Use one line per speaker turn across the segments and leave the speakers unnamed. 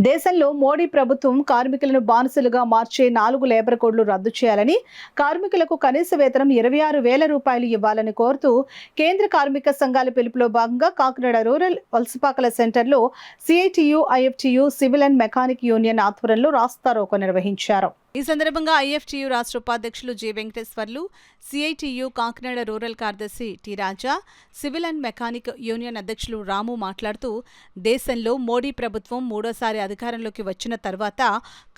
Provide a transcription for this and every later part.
దేశంలో మోడీ ప్రభుత్వం కార్మికులను బానిసలుగా మార్చే 4 లేబర్ కోడ్లు రద్దు చేయాలని, కార్మికులకు కనీస వేతనం 26,000 రూపాయలు ఇవ్వాలని కోరుతూ కేంద్ర కార్మిక సంఘాల పిలుపులో భాగంగా కాకినాడ రూరల్ వలసపాకల సెంటర్లో CITU, IFTU, civil and mechanic union ఆధ్వర్యంలో రాస్తారోకో నిర్వహించారు. ఈ సందర్భంగా ఐఎఫ్టియు రాష్ట్ర ఉపాధ్యక్షులు J Venkateswarlu, CITU Kakinada rural కార్యదర్శి T Raja, civil and mechanic union అధ్యక్షులు రాము మాట్లాడుతూ, దేశంలో మోడీ ప్రభుత్వం మూడోసారి అధికారంలోకి వచ్చిన తర్వాత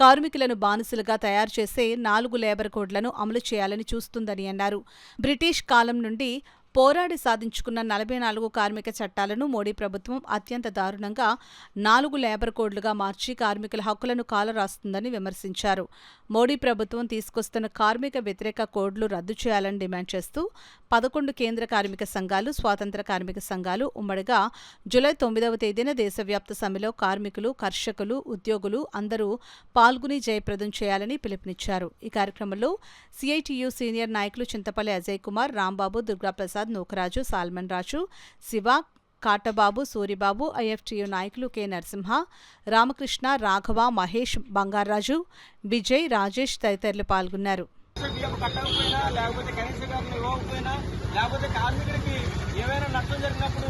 కార్మికులను బానిసలుగా తయారు చేసే 4 లేబర్ కోడ్లను అమలు చేయాలని చూస్తుందని అన్నారు. బ్రిటిష్ కాలం నుండి పోరాడి సాధించుకున్న 44 కార్మిక చట్టాలను మోడీ ప్రభుత్వం అత్యంత దారుణంగా 4 లేబర్ కోడ్లుగా మార్చి కార్మికుల హక్కులను కాలరాస్తుందని విమర్శించారు. మోడీ ప్రభుత్వం తీసుకొస్తున్న కార్మిక వ్యతిరేక కోడ్లు రద్దు చేయాలని డిమాండ్ చేస్తూ 11 కేంద్ర కార్మిక సంఘాలు, స్వాతంత్ర కార్మిక సంఘాలు ఉమ్మడిగా జూలై 9వ తేదీన దేశవ్యాప్త సమ్మెలో కార్మికులు, కర్షకులు, ఉద్యోగులు అందరూ పాల్గొని జయప్రదం చేయాలని పిలుపునిచ్చారు. ఈ కార్యక్రమంలో సిఐటియు సీనియర్ నాయకులు చింతపల్లి అజయ్ కుమార్, రాంబాబు, దుర్గాప్రసాద్, నూకరాజు, సాల్మన్ రాజు, శివ, కాటబాబు, సూరిబాబు, ఐఎఫ్టియు నాయకులు కె నరసింహ, రామకృష్ణ, రాఘవ, మహేష్, బంగారాజు, విజయ్, రాజేష్ తదితరులు పాల్గొన్నారు.
లేకపోతే కనీస వేతనం ఇవ్వకపోయినా, లేకపోతే కార్మికుడికి ఏమైనా నష్టం జరిగినప్పుడు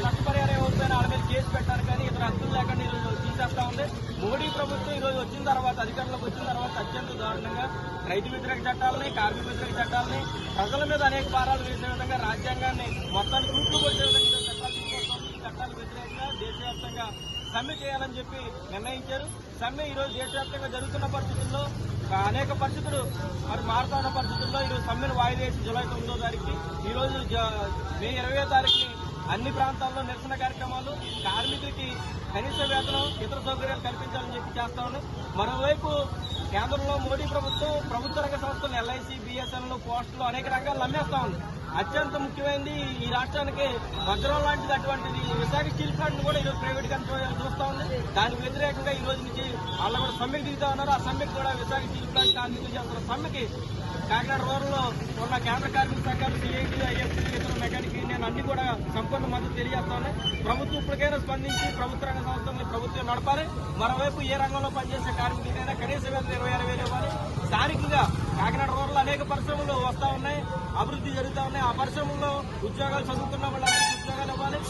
నష్టపరిహారం ఇవ్వకపోయినా వాళ్ళ మీద కేసు పెట్టారు. కానీ ఇతర హక్కులు లేకుండా ఈరోజు తీసేస్తా ఉంది. మోడీ ప్రభుత్వం ఈరోజు వచ్చిన తర్వాత, అధికారంలోకి వచ్చిన తర్వాత అత్యంత దారుణంగా రైతు వ్యతిరేక చట్టాలని, కార్మిక వ్యతిరేక చట్టాలని, ప్రజల మీద అనేక భారాలు వేసే విధంగా, రాజ్యాంగాన్ని మొత్తాన్ని తూట్లు కొట్టే విధంగా చట్టాలు తీసుకొస్తుంది. ఈ చట్టాలు వ్యతిరేకంగా దేశవ్యాప్తంగా సమ్మె చేయాలని చెప్పి నిర్ణయించారు. సమ్మె ఈరోజు దేశవ్యాప్తంగా జరుగుతున్న పరిస్థితుల్లో అనేక పరిస్థితులు మరి మారుతున్న పరిస్థితుల్లో ఈరోజు సమ్మెను వాయిదా వేసి జూలై 9వ తారీఖుకి, ఈరోజు మే 20వ తారీఖుని అన్ని ప్రాంతాల్లో నిరసన కార్యక్రమాలు, కార్మికులకి కనీస వేతనం, ఇతర సౌకర్యాలు కల్పించాలని చెప్పి చేస్తా ఉన్నాయి. మరోవైపు కేంద్రంలో మోడీ ప్రభుత్వం ప్రభుత్వ రంగ సంస్థలు ఎల్ఐసి, బిఎస్ఎన్ఎల్, పోస్టులు అనేక రంగాలు నమ్మేస్తా ఉంది. అత్యంత ముఖ్యమైనది ఈ రాష్ట్రానికి వజ్రం లాంటిది అటువంటిది విశాఖ స్టీల్ ప్లాంట్ కూడా ఈరోజు ప్రైవేట్ చూస్తా ఉంది. దానికి వ్యతిరేకంగా ఈ రోజు నుంచి వాళ్ళు కూడా సమ్మెకు దిగుతా ఉన్నారు. ఆ సమ్మెకు కూడా విశాఖ స్టీల్ ప్లాంట్ కార్మికులు చేస్తున్న సమ్మెకి కాకినాడ రూరల్లో ఉన్న కేంద్ర కార్మిక సంఘాలు, సిఐటి, ఐఎఫ్టి, ఇతర మెకానిక్ యూనియన్ అన్ని కూడా సంపూర్ణ మద్దతు తెలియజేస్తా ఉన్నాయి. ప్రభుత్వం ఇప్పటికైనా స్పందించి ప్రభుత్వ రంగ సంస్థలను ప్రభుత్వం నడపాలి. మరోవైపు ఏ రంగంలో పనిచేసే కార్మికులైనా కనీస వేతనం 26,000 ఇవ్వాలి. స్థానికంగా కాకినాడ రూరల్లో అనేక పరిశ్రమలు వస్తా ఉన్నాయి, అభివృద్ధి జరుగుతూ ఉన్నాయి. ఆ పరిశ్రమల్లో ఉద్యోగాలు చదువుతున్న వాళ్ళందరికీ ఉద్యోగాలు ఇవ్వాలి.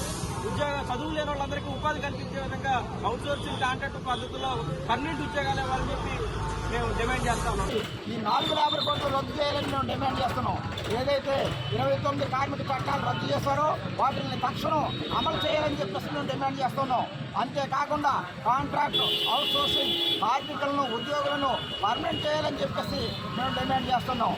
చదువు లేని వాళ్ళందరికీ ఉపాధి కల్పించే విధంగా అవుట్ సోర్సింగ్ కాంట్రాక్ట్ పద్ధతిలో పర్మనెంట్ ఉద్యోగాలు ఇవ్వాలని చెప్పి మేము డిమాండ్ చేస్తా ఉన్నాం.
ఈ 4 లేబర్ కోడ్లు రద్దు చేయాలని మేము డిమాండ్ చేస్తున్నాం. ఏదైతే 29 కార్మిక చట్టాలు రద్దు చేశారో వాటిని తక్షణం అమలు చేయాలని చెప్పేసి మేము డిమాండ్ చేస్తున్నాం. అంతేకాకుండా కాంట్రాక్ట్, అవుట్ సోర్సింగ్ కార్మికులను, ఉద్యోగులను పర్మనెంట్ చేయాలని చెప్పేసి మేము డిమాండ్ చేస్తున్నాం.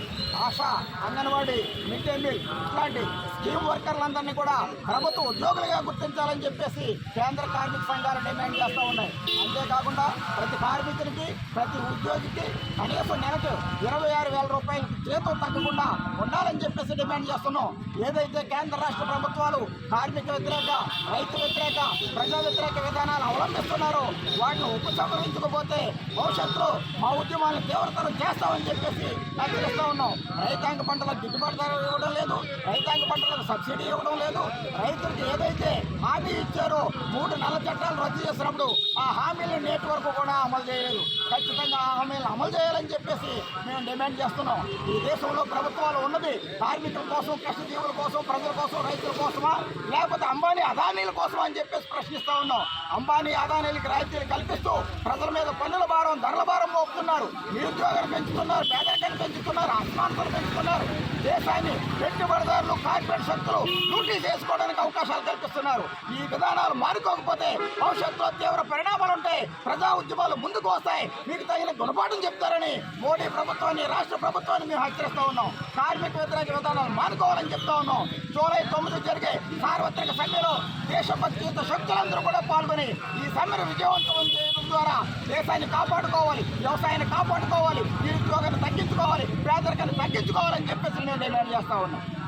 ASHA, anganwadi, mid day meal ఇట్లాంటి స్కీమ్ వర్కర్లందరినీ కూడా ప్రభుత్వ ఉద్యోగులుగా గుర్తించాలని చెప్పేసి కేంద్ర కార్మిక సంఘాలు డిమాండ్ చేస్తూ ఉన్నాయి. అంతేకాకుండా ప్రతి కార్మికునికి, ప్రతి ఉద్యోగికి కనీసం నెలకు 26,000 రూపాయలు జీతం తగ్గకుండా ఉండాలని చెప్పేసి డిమాండ్ చేస్తున్నాం. ఏదైతే కేంద్ర రాష్ట్ర ప్రభుత్వాలు కార్మిక వ్యతిరేక, రైతు వ్యతిరేక, ప్రజా వ్యతిరేక విధానాలు అవలంబిస్తున్నారో వాటిని ఉపసంహరించకపోతే భవిష్యత్తులో మా ఉద్యమాలను తీవ్రతరం చేస్తామని చెప్పేసి హెచ్చరిస్తూ ఉన్నాం. రైతాంగ పంటలకు గిట్టుబాటు ధర ఇవ్వడం లేదు, రైతాంగ పంటలకు సబ్సిడీ ఇవ్వడం లేదు. రైతులకు ఏదైతే హామీ ఇచ్చారో 3 నల్ల చట్టాలు రద్దు చేసినప్పుడు ఆ హామీలను నేటి వరకు కూడా అమలు చేయలేదు. ఖచ్చితంగా ఆ హామీలను అమలు చేయాలని చెప్పేసి మేము డిమాండ్ చేస్తున్నాం. ఈ దేశంలో ప్రభుత్వాలు ఉన్నది కార్మికుల కోసం, కష్టజీవుల కోసం, ప్రజల కోసం, రైతుల కోసమా, లేకపోతే అంబానీ, అదానీల కోసమా అని చెప్పేసి ప్రశ్నిస్తూ ఉన్నాం. అంబానీ, అదానీలకి రాయితీలు కల్పిస్తూ ప్రజల మీద పన్నుల భారం, ధరల భారం మోపుతున్నారు. నిరుద్యోగాలు పెంచుతున్నారు, పేదరికాన్ని పెంచుతున్నారు, అసమానతలు పెంచుతున్నారు. దేశాన్ని పెట్టుబడిదారులు, కార్పొరేట్ శక్తులు లూటీ చేసుకోవడానికి అవకాశాలు కల్పిస్తున్నారు. ఈ విధానాలు మారుకోకపోతే భవిష్యత్తులో తీవ్ర పరిణామాలు ఉంటాయి. ప్రజా ఉద్యమాలు ముందుకు వస్తాయి. మీకు తగిన గుణపాఠం చెప్తారని మోడీ ప్రభుత్వాన్ని, రాష్ట్ర ప్రభుత్వాన్ని మేము హెచ్చరిస్తూ ఉన్నాం. కార్మిక వ్యతిరేక విధానాలు మానుకోవాలని చెప్తా ఉన్నాం. జూలై 9 జరిగే సార్వత్రిక సమ్మెలో దేశభక్తియుత శక్తులందరూ కూడా పాల్గొని ఈ సమ్మెను విజయవంతం చేయడం ద్వారా దేశాన్ని కాపాడుకోవాలి, వ్యవసాయాన్ని కాపాడుకోవాలి, నిరుద్యోగాన్ని తగ్గించుకోవాలి, పేదరికాన్ని తగ్గించుకోవాలని చెప్పేసి మేము డిమాండ్ చేస్తా ఉన్నాం.